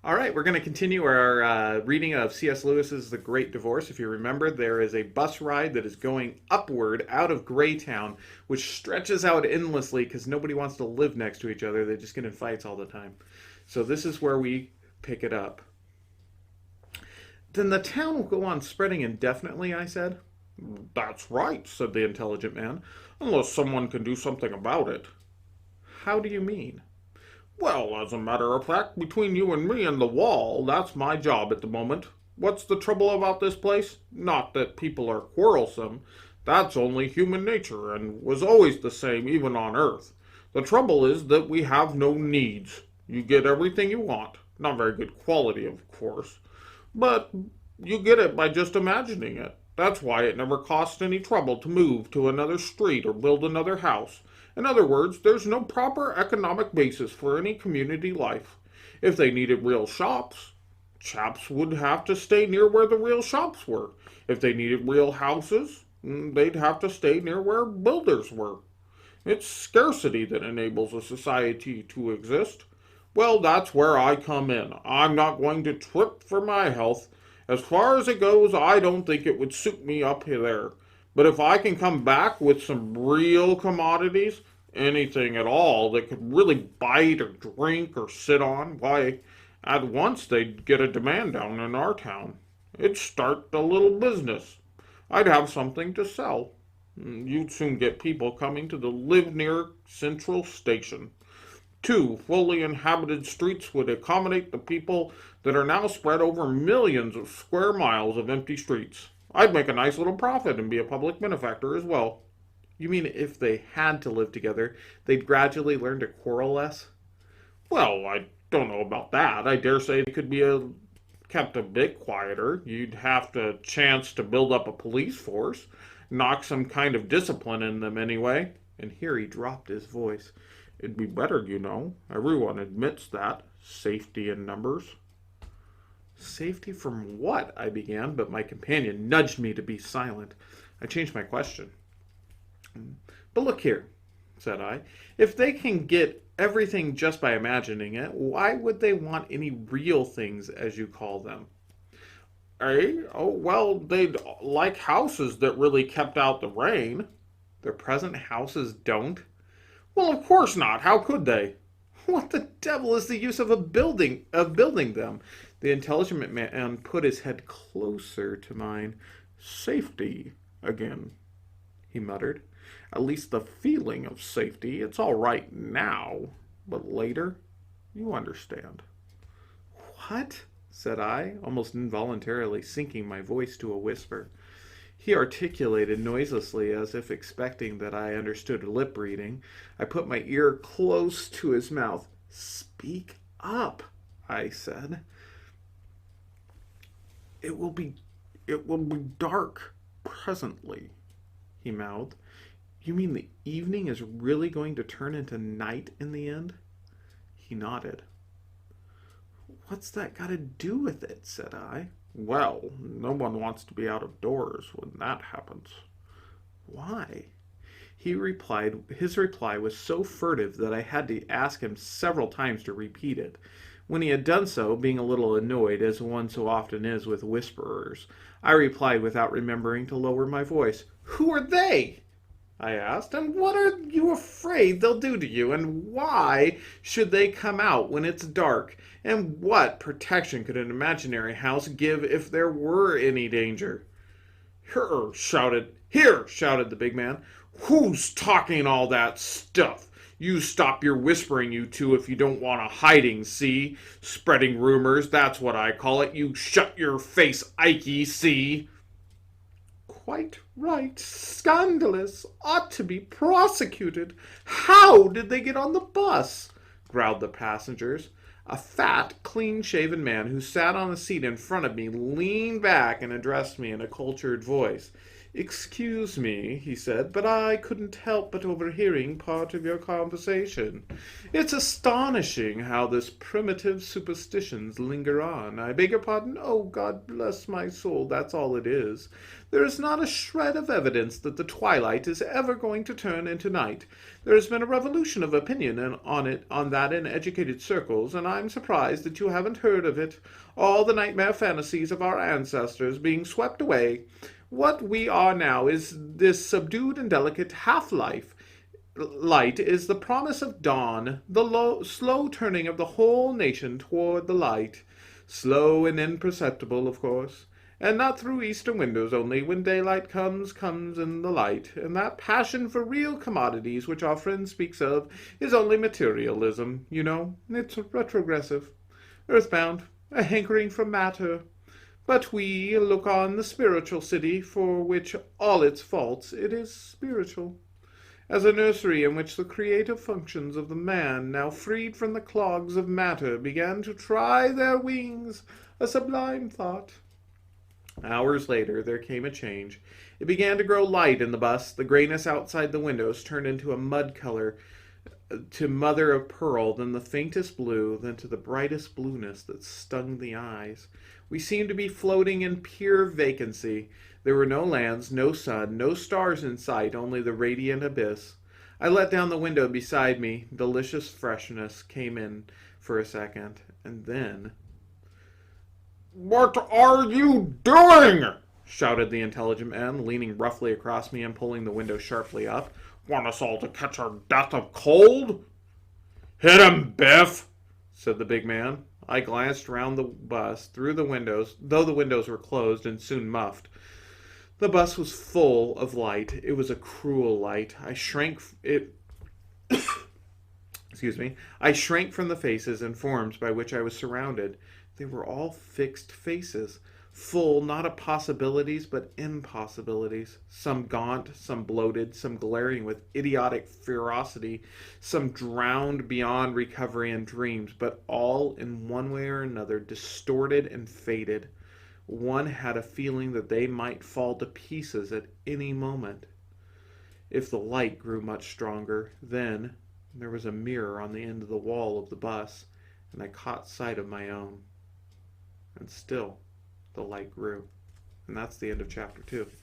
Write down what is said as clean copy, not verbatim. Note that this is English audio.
All right, we're going to continue our reading of C.S. Lewis's The Great Divorce. If you remember, there is a bus ride that is going upward out of Greytown, which stretches out endlessly because nobody wants to live next to each other. They just get in fights all the time. So this is where we pick it up. Then the town will go on spreading indefinitely, I said. That's right, said the intelligent man, unless someone can do something about it. How do you mean? Well, as a matter of fact, between you and me and the wall, that's my job at the moment. What's the trouble about this place? Not that people are quarrelsome. That's only human nature, and was always the same even on Earth. The trouble is that we have no needs. You get everything you want. Not very good quality, of course. But you get it by just imagining it. That's why it never costs any trouble to move to another street or build another house. In other words, there's no proper economic basis for any community life. If they needed real shops, chaps would have to stay near where the real shops were. If they needed real houses, they'd have to stay near where builders were. It's scarcity that enables a society to exist. Well, that's where I come in. I'm not going to trip for my health. As far as it goes, I don't think it would suit me up there. But if I can come back with some real commodities, anything at all that could really bite or drink or sit on, why, at once they'd get a demand down in our town. It'd start a little business. I'd have something to sell. You'd soon get people coming to live near Central Station. 2 fully inhabited streets would accommodate the people that are now spread over millions of square miles of empty streets. I'd make a nice little profit and be a public benefactor as well. You mean if they had to live together, they'd gradually learn to quarrel less? Well, I don't know about that. I dare say it could be kept a bit quieter. You'd have to chance to build up a police force, knock some kind of discipline in them anyway. And here he dropped his voice. It'd be better, you know. Everyone admits that. Safety in numbers. Safety from what? I began, but my companion nudged me to be silent. I changed my question. But look here, said I. If they can get everything just by imagining it, why would they want any real things, as you call them? Eh? Oh, well, they'd like houses that really kept out the rain. Their present houses don't? Well, of course not. How could they? What the devil is the use of building them? The intelligent man put his head closer to mine. Safety again, he muttered. At least the feeling of safety. It's all right now, but later, you understand. What? Said I, almost involuntarily sinking my voice to a whisper. He articulated noiselessly as if expecting that I understood lip reading. I put my ear close to his mouth. Speak up, I said. It will be dark presently, he mouthed. You mean the evening is really going to turn into night in the end? He nodded. What's that got to do with it? Said I. Well, no one wants to be out of doors when that happens. Why? His reply was so furtive that I had to ask him several times to repeat it. When he had done so, being a little annoyed, as one so often is with whisperers, I replied without remembering to lower my voice. Who are they? I asked, and what are you afraid they'll do to you, and why should they come out when it's dark, and what protection could an imaginary house give if there were any danger? Here, shouted the big man. Who's talking all that stuff? You stop your whispering, you two, if you don't want a hiding, see? Spreading rumors, that's what I call it. You shut your face, Ikey, see? Quite right. Scandalous. Ought to be prosecuted. How did they get on the bus? Growled the passengers. A fat, clean-shaven man who sat on the seat in front of me leaned back and addressed me in a cultured voice. "Excuse me," he said, "but I couldn't help but overhearing part of your conversation. It's astonishing how this primitive superstitions linger on. I beg your pardon? Oh, God bless my soul, that's all it is. There is not a shred of evidence that the twilight is ever going to turn into night. There has been a revolution of opinion on that in educated circles, and I'm surprised that you haven't heard of it. All the nightmare fantasies of our ancestors being swept away. What we are now is this subdued and delicate half-life. Light is the promise of dawn, the slow turning of the whole nation toward the light. Slow and imperceptible, of course. And not through eastern windows only. When daylight comes in the light. And that passion for real commodities which our friend speaks of is only materialism, you know. It's retrogressive, earthbound, a hankering for matter. But we look on the spiritual city, for which all its faults, it is spiritual, as a nursery in which the creative functions of the man, now freed from the clogs of matter, began to try their wings. A sublime thought. Hours later there came a change. It began to grow light in the bus. The grayness outside the windows turned into a mud color, to mother of pearl, then the faintest blue, then to the brightest blueness that stung the eyes. We seemed to be floating in pure vacancy. There were no lands, no sun, no stars in sight, only the radiant abyss. I let down the window beside me. Delicious freshness came in for a second, and then... "What are you doing?" shouted the intelligent man, leaning roughly across me and pulling the window sharply up. "Want us all to catch our death of cold?" "Hit him, Biff," said the big man. I glanced round the bus, through the windows, though the windows were closed and soon muffed. The bus was full of light. It was a cruel light. I shrank from the faces and forms by which I was surrounded. They were all fixed faces, full not of possibilities but impossibilities, some gaunt, some bloated, some glaring with idiotic ferocity, some drowned beyond recovery in dreams, but all in one way or another distorted and faded. One had a feeling that they might fall to pieces at any moment. If the light grew much stronger, then there was a mirror on the end of the wall of the bus, and I caught sight of my own. And still, the light grew. And that's the end of chapter 2.